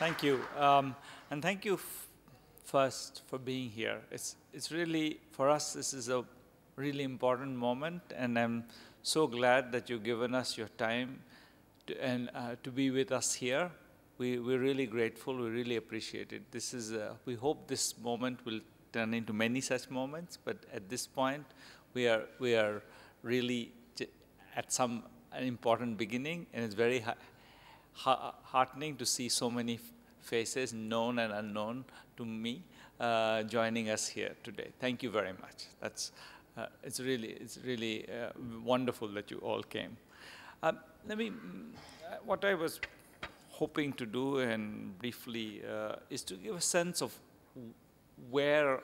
Thank you. And thank you first for being here. It's really, for us, this is a really important moment, and I'm so glad that you've given us your time to be with us here. We're really grateful. We really appreciate it. This is, we hope this moment will turn into many such moments, but at this point, we are really at an important beginning, and it's very heartening to see so many faces, known and unknown to me, joining us here today. Thank you very much. It's really wonderful that you all came. What I was hoping to do, and briefly, is to give a sense of where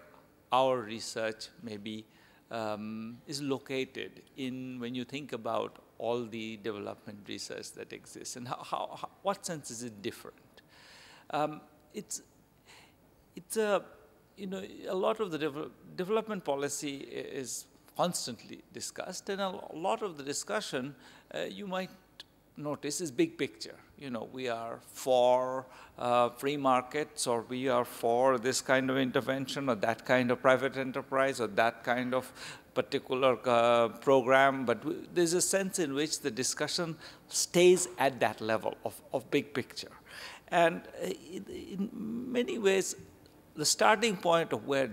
our research maybe is located when you think about all the development research that exists, and what sense is it different? A lot of the development policy is constantly discussed, and a lot of the discussion you might notice is big picture. We are for free markets, or we are for this kind of intervention, or that kind of private enterprise, or that kind of particular program, but there's a sense in which the discussion stays at that level of big picture. And in many ways, the starting point of where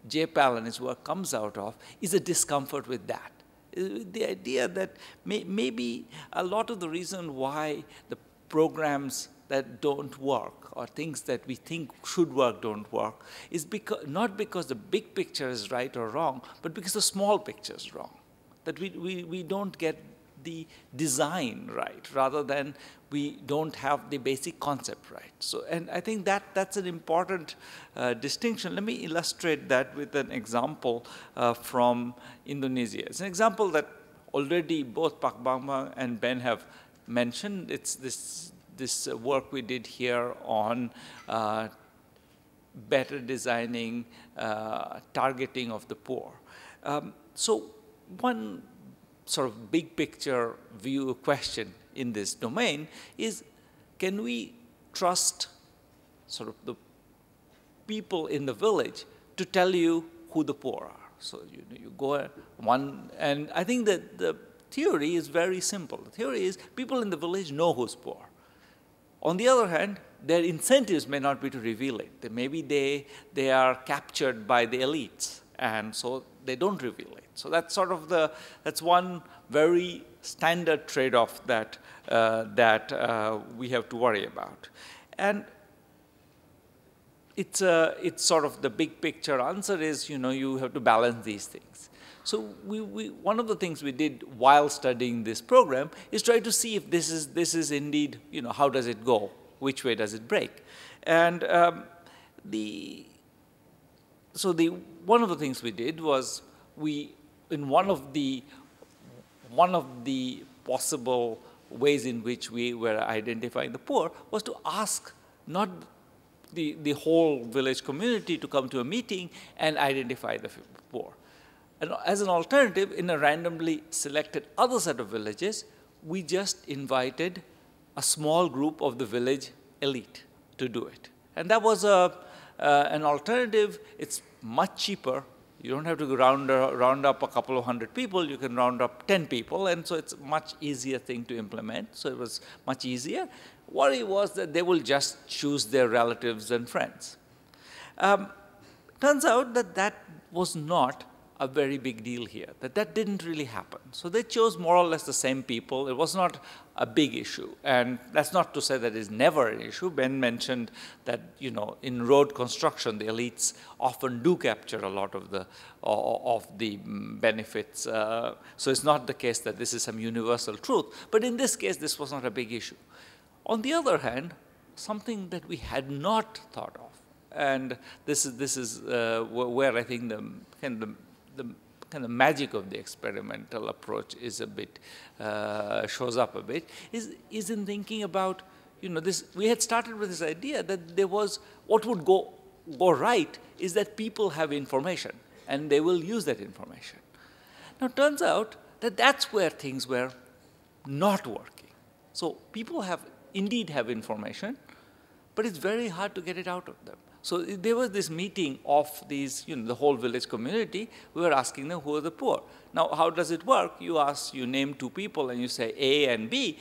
J-PAL and his work comes out of is a discomfort with that. The idea that maybe a lot of the reason why the programs that don't work, or things that we think should work don't work, is not because the big picture is right or wrong, but because the small picture is wrong. That we don't get the design right, rather than we don't have the basic concept right. So, and I think that's an important distinction. Let me illustrate that with an example from Indonesia. It's an example that already both Pak Bambang and Ben have mentioned. It's this work we did here on better designing targeting of the poor. So one sort of big picture view question in this domain is, can we trust sort of the people in the village to tell you who the poor are? So you go one, and I think that the theory is very simple. The theory is people in the village know who's poor. On the other hand, their incentives may not be to reveal it. Maybe they are captured by the elites, and so they don't reveal it. So that's sort of that's one very standard trade-off that we have to worry about. And it's sort of the big picture answer is, you have to balance these things. So one of the things we did while studying this program is try to see if this is indeed, how does it go? Which way does it break? And one of the things we did was in one of the possible ways in which we were identifying the poor was to ask not the whole village community to come to a meeting and identify the poor. And as an alternative, in a randomly selected other set of villages, we just invited a small group of the village elite to do it. And that was an alternative. It's much cheaper. You don't have to round up a couple of hundred people. You can round up 10 people, and so it's a much easier thing to implement. So it was much easier. Worry was that they will just choose their relatives and friends. Turns out that was not a very big deal here, that didn't really happen. So they chose more or less the same people. It was not a big issue. And that's not to say that it's never an issue. Ben mentioned that, in road construction, the elites often do capture a lot of the benefits. So it's not the case that this is some universal truth. But in this case, this was not a big issue. On the other hand, something that we had not thought of, and this is where I think the kind of magic of the experimental approach is a bit, shows up a bit, is in thinking about, this. We had started with this idea that there was, what would go right is that people have information, and they will use that information. Now, it turns out that that's where things were not working. So people indeed have information, but it's very hard to get it out of them. So there was this meeting of these, the whole village community. We were asking them who are the poor. Now, how does it work? You name two people and you say A and B,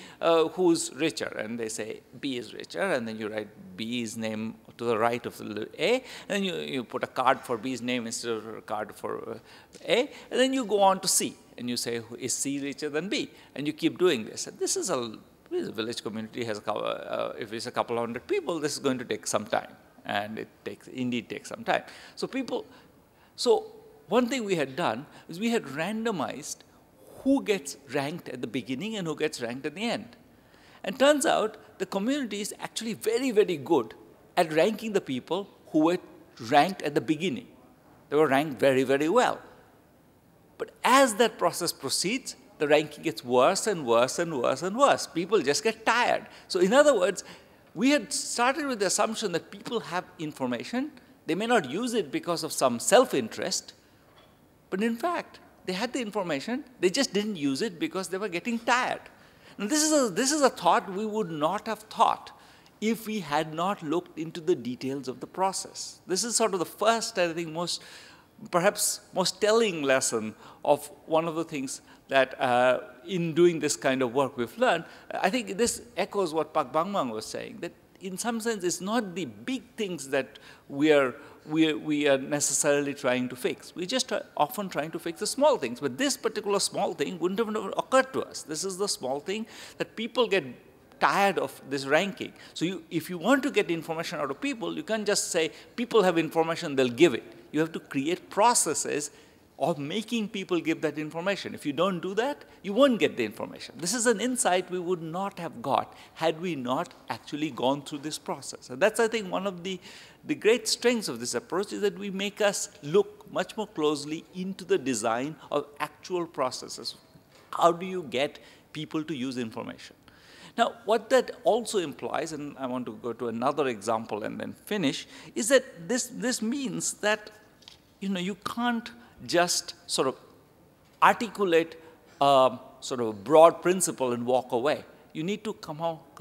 who's richer? And they say B is richer, and then you write B's name to the right of the A, and then you put a card for B's name instead of a card for A, and then you go on to C, and you say, is C richer than B? And you keep doing this. And this is a village community has if it's a couple hundred people, this is going to take some time. And it indeed takes some time. So one thing we had done is we had randomized who gets ranked at the beginning and who gets ranked at the end. And turns out the community is actually very, very good at ranking the people who were ranked at the beginning. They were ranked very, very well. But as that process proceeds, the ranking gets worse and worse and worse and worse. People just get tired. So in other words, we had started with the assumption that people have information. They may not use it because of some self-interest, but in fact, they had the information. They just didn't use it because they were getting tired. Now, this is a thought we would not have thought if we had not looked into the details of the process. This is sort of the first, I think, perhaps most telling lesson of one of the things that in doing this kind of work we've learned. I think this echoes what Pak Bangmang was saying, that in some sense it's not the big things that we are necessarily trying to fix. We're just often trying to fix the small things. But this particular small thing wouldn't have occurred to us. This is the small thing that people get tired of this ranking. So if you want to get information out of people, you can't just say, people have information, they'll give it. You have to create processes of making people give that information. If you don't do that, you won't get the information. This is an insight we would not have got had we not actually gone through this process. And that's, I think, one of the great strengths of this approach is that we make us look much more closely into the design of actual processes. How do you get people to use information? Now, what that also implies, and I want to go to another example and then finish, is that this means that you can't just sort of articulate a sort of broad principle and walk away. You need to come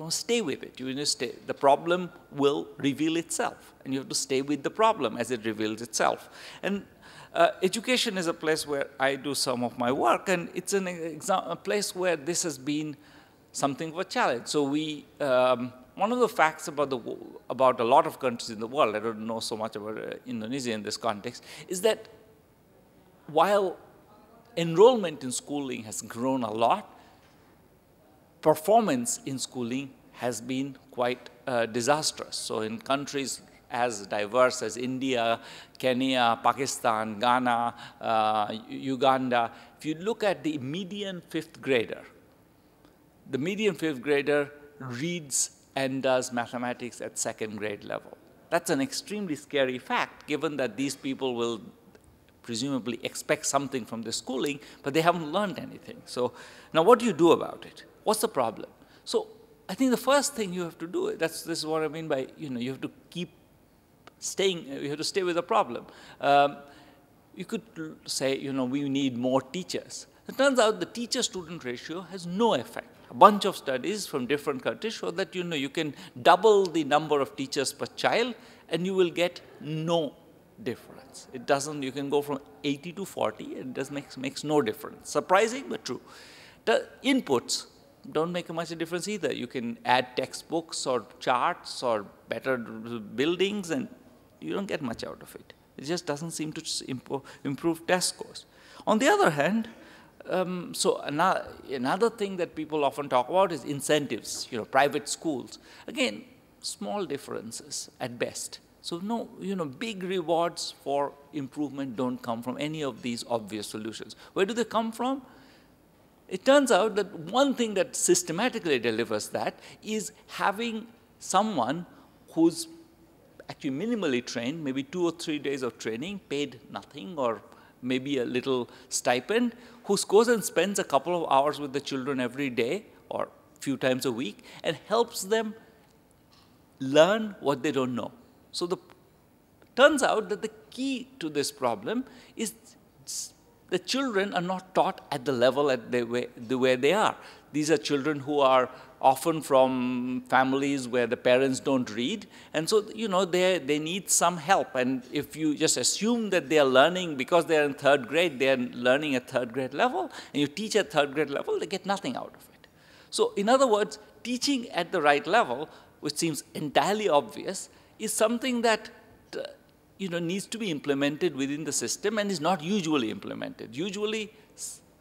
stay with it. You need to stay. The problem will reveal itself, and you have to stay with the problem as it reveals itself. And education is a place where I do some of my work, and it's a place where this has been something of a challenge. So one of the facts about a lot of countries in the world, I don't know so much about Indonesia in this context, is that while enrollment in schooling has grown a lot, performance in schooling has been quite disastrous. So in countries as diverse as India, Kenya, Pakistan, Ghana, Uganda, if you look at the median fifth grader, the median fifth grader reads and does mathematics at second grade level. That's an extremely scary fact, given that these people will presumably expect something from the schooling, but they haven't learned anything. So now what do you do about it? What's the problem? So I think the first thing you have to do, this is what I mean by, you have to keep staying, you have to stay with the problem. You could say, we need more teachers. It turns out the teacher-student ratio has no effect. A bunch of studies from different countries show that, you can double the number of teachers per child and you will get no difference. It doesn't, you can go from 80 to 40, it makes no difference. Surprising, but true. The inputs don't make much a difference either. You can add textbooks or charts or better buildings, and you don't get much out of it. It just doesn't seem to improve test scores. On the other hand, so another thing that people often talk about is incentives, private schools. Again, small differences at best. So no, big rewards for improvement don't come from any of these obvious solutions. Where do they come from? It turns out that one thing that systematically delivers that is having someone who's actually minimally trained, maybe 2 or 3 days of training, paid nothing or maybe a little stipend, who goes and spends a couple of hours with the children every day or a few times a week and helps them learn what they don't know. So turns out that the key to this problem is the children are not taught at the level where they are. These are children who are often from families where the parents don't read. And so, you know, they need some help. And if you just assume that they are learning, because they are in 3rd grade, they are learning at 3rd grade level, and you teach at 3rd grade level, they get nothing out of it. So in other words, teaching at the right level, which seems entirely obvious, is something that you know, needs to be implemented within the system and is not usually implemented. Usually,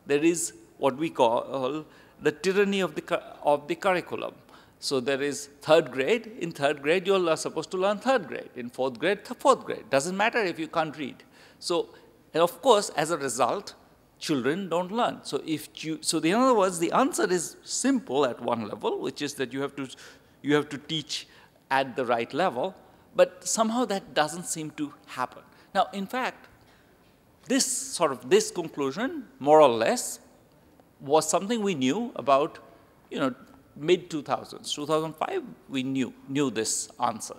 there is what we call the tyranny of the curriculum. So there is 3rd grade. In 3rd grade, you are supposed to learn 3rd grade. In 4th grade, 4th grade. Doesn't matter if you can't read. So, and of course, as a result, children don't learn. So in other words, the answer is simple at one level, which is that you have to teach at the right level. But somehow that doesn't seem to happen. Now, in fact, this conclusion, more or less, was something we knew about, you know, mid-2000s. 2005, we knew this answer,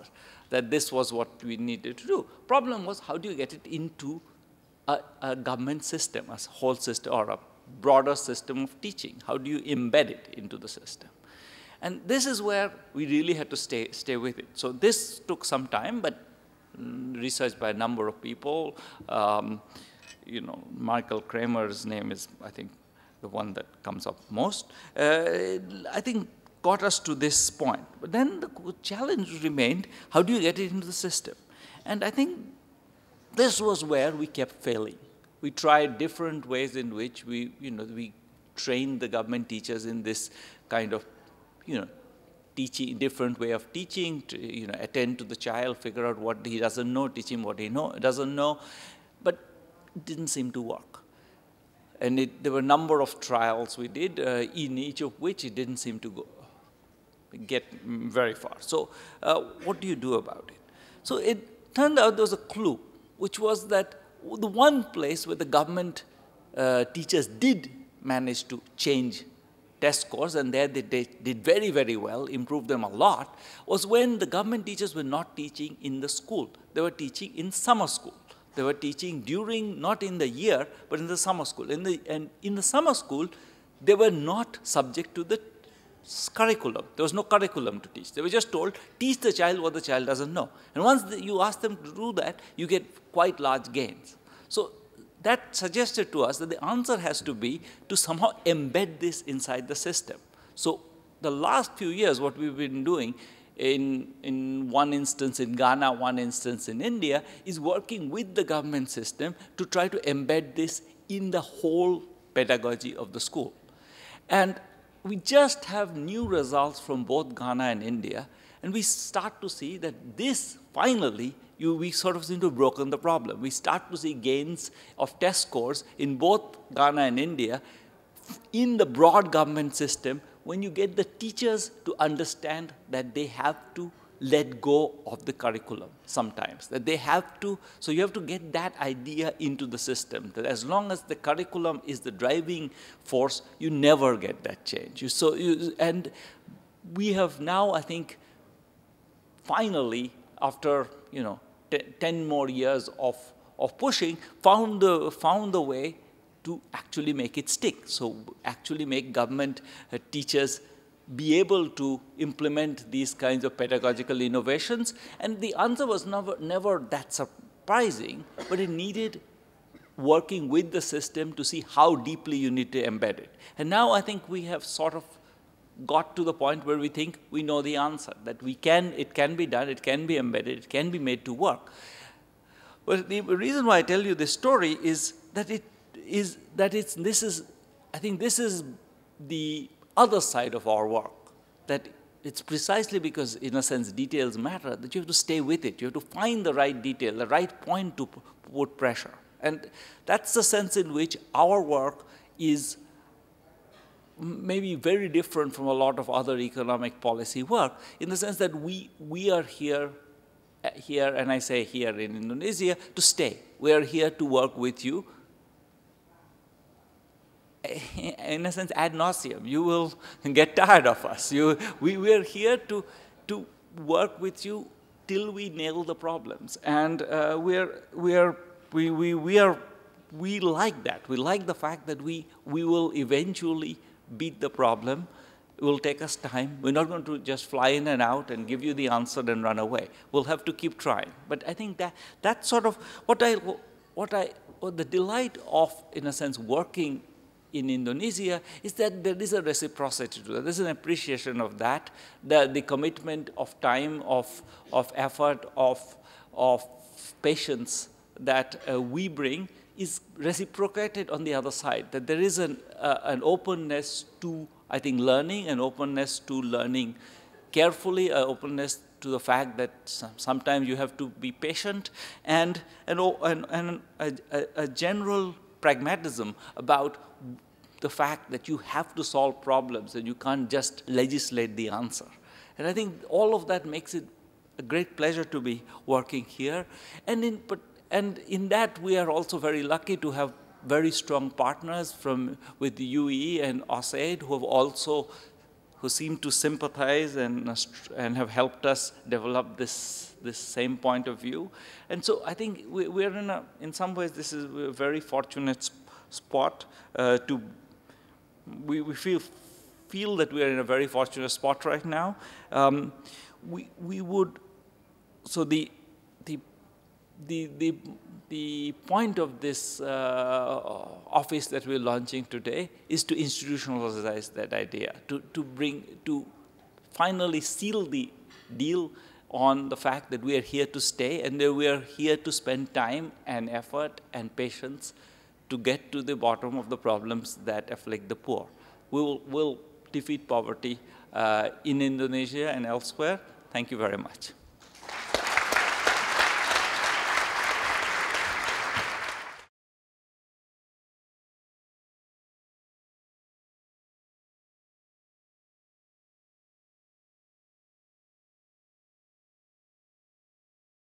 that this was what we needed to do. Problem was, how do you get it into a government system, a whole system, or a broader system of teaching? How do you embed it into the system? And this is where we really had to stay with it. So this took some time, but researched by a number of people. You know, Michael Kramer's name is, I think, the one that comes up most. I think got us to this point. But then the challenge remained, how do you get it into the system? And I think this was where we kept failing. We tried different ways in which we trained the government teachers in this kind of, you know, teaching, different way of teaching, to, you know, attend to the child, figure out what he doesn't know, teach him what he doesn't know, but it didn't seem to work. And there were a number of trials we did, in each of which it didn't seem to get very far. So what do you do about it? So it turned out there was a clue, which was that the one place where the government teachers did manage to change test scores, and there they did very, very well, improved them a lot, was when the government teachers were not teaching in the school. They were teaching in summer school. They were teaching during, not in the year, but in the summer school. And in the summer school, they were not subject to the curriculum. There was no curriculum to teach. They were just told, teach the child what the child doesn't know. And once you ask them to do that, you get quite large gains. So that suggested to us that the answer has to be to somehow embed this inside the system. So the last few years, what we've been doing, in one instance in Ghana, one instance in India, is working with the government system to try to embed this in the whole pedagogy of the school. And we just have new results from both Ghana and India, and we start to see that this finally, we sort of seem to have broken the problem. We start to see gains of test scores in both Ghana and India in the broad government system when you get the teachers to understand that they have to let go of the curriculum sometimes, that they have to, so you have to get that idea into the system, that as long as the curriculum is the driving force, you never get that change. And we have now, I think, finally, after, you know, 10 more years of pushing, found the way to actually make it stick. So actually make government teachers be able to implement these kinds of pedagogical innovations. And the answer was never that surprising, but it needed working with the system to see how deeply you need to embed it. And now I think we have sort of got to the point where we think we know the answer, that it can be done, it can be embedded, it can be made to work. But the reason why I tell you this story is that I think this is the other side of our work, that it's precisely because, in a sense, details matter, that you have to stay with it. You have to find the right detail, the right point to put pressure. And that's the sense in which our work is maybe very different from a lot of other economic policy work, in the sense that we are here, and I say here in Indonesia, to stay. We are here to work with you, in a sense, ad nauseum. You will get tired of us. We are here to work with you till we nail the problems, and we like that. We like the fact that we will eventually beat the problem, It will take us time. We're not going to just fly in and out and give you the answer and run away. We'll have to keep trying. But I think that's sort of what the delight of, in a sense, working in Indonesia is that there is a reciprocity to that. There's an appreciation of that, the commitment of time, of effort, of patience that we bring is reciprocated on the other side, that there is an openness to, I think, learning, an openness to learning carefully, an openness to the fact that sometimes you have to be patient, and a general pragmatism about the fact that you have to solve problems and you can't just legislate the answer. And I think all of that makes it a great pleasure to be working here. And in that, we are also very lucky to have very strong partners with the UAE and USAID who seem to sympathize and have helped us develop this same point of view. And so I think we're in some ways, this is a very fortunate spot we feel that we are in a very fortunate spot right now. So the point of this office that we're launching today is to institutionalize that idea, to finally seal the deal on the fact that we are here to stay and that we are here to spend time and effort and patience to get to the bottom of the problems that afflict the poor. We'll defeat poverty in Indonesia and elsewhere. Thank you very much.